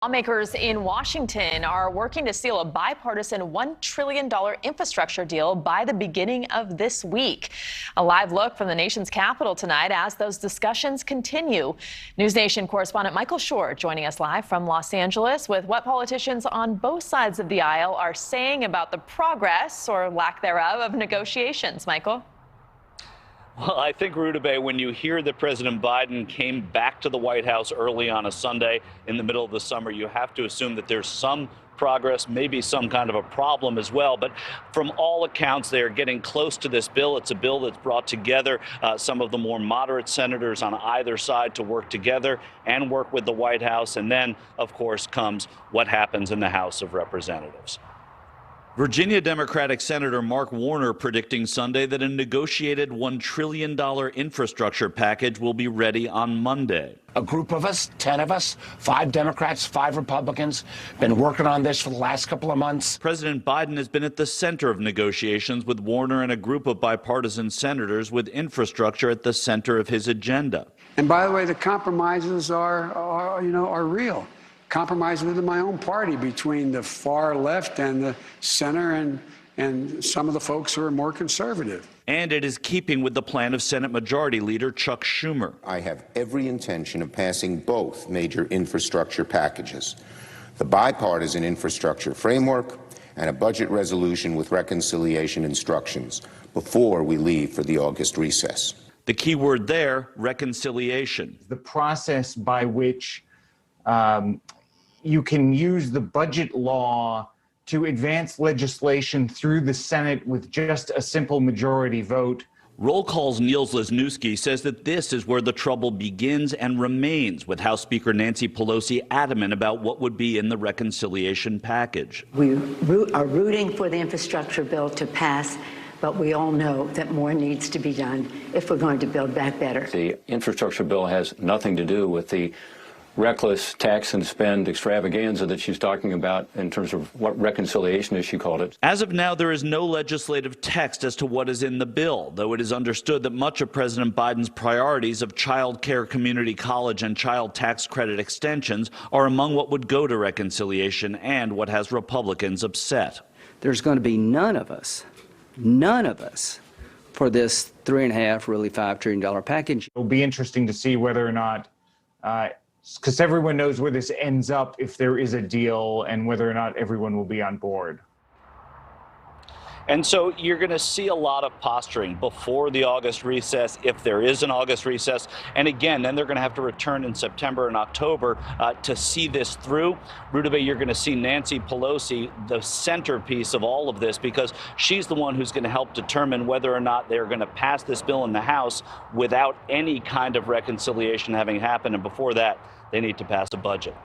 Lawmakers in Washington are working to seal a bipartisan $1 trillion infrastructure deal by the beginning of this week. A live look from the nation's capital tonight as those discussions continue. NewsNation correspondent Michael Shore joining us live from Los Angeles with what politicians on both sides of the aisle are saying about the progress or lack thereof of negotiations. Michael? Well, I think, Rudabeh, when you hear that President Biden came back to the White House early on a Sunday in the middle of the summer, you have to assume that there's some progress, maybe some kind of a problem as well. But from all accounts, they are getting close to this bill. It's a bill that's brought together some of the more moderate senators on either side to work together and work with the White House. And then, of course, comes what happens in the House of Representatives. Virginia Democratic Senator Mark Warner predicting Sunday that a negotiated $1 trillion infrastructure package will be ready on Monday. A group of us, 10 of us, 5 Democrats, 5 Republicans, been working on this for the last couple of months. President Biden has been at the center of negotiations with Warner and a group of bipartisan senators with infrastructure at the center of his agenda. And by the way, the compromises are real. Compromise within my own party between the far left and the center and some of the folks who are more conservative. And it is keeping with the plan of Senate Majority Leader Chuck Schumer. I have every intention of passing both major infrastructure packages, the bipartisan infrastructure framework and a budget resolution with reconciliation instructions, before we leave for the August recess. The key word there, reconciliation. The process by which you can use the budget law to advance legislation through the Senate with just a simple majority vote. Roll Call's Niels Lesniewski says that this is where the trouble begins and remains, with House Speaker Nancy Pelosi adamant about what would be in the reconciliation package. We are rooting for the infrastructure bill to pass, but we all know that more needs to be done if we're going to build back better. The infrastructure bill has nothing to do with the reckless tax and spend extravaganza that she's talking about in terms of what reconciliation, as she called it. As of now, there is no legislative text as to what is in the bill, though it is understood that much of President Biden's priorities of child care, community college, and child tax credit extensions are among what would go to reconciliation and what has Republicans upset. There's going to be none of us for this $3.5, really $5 trillion package. It'll be interesting to see whether or not because everyone knows where this ends up if there is a deal and whether or not everyone will be on board. And so you're going to see a lot of posturing before the August recess, if there is an August recess. And again, then they're going to have to return in September and October to see this through. Rudabeh, you're going to see Nancy Pelosi, the centerpiece of all of this, because she's the one who's going to help determine whether or not they're going to pass this bill in the House without any kind of reconciliation having happened. And before that, they need to pass a budget.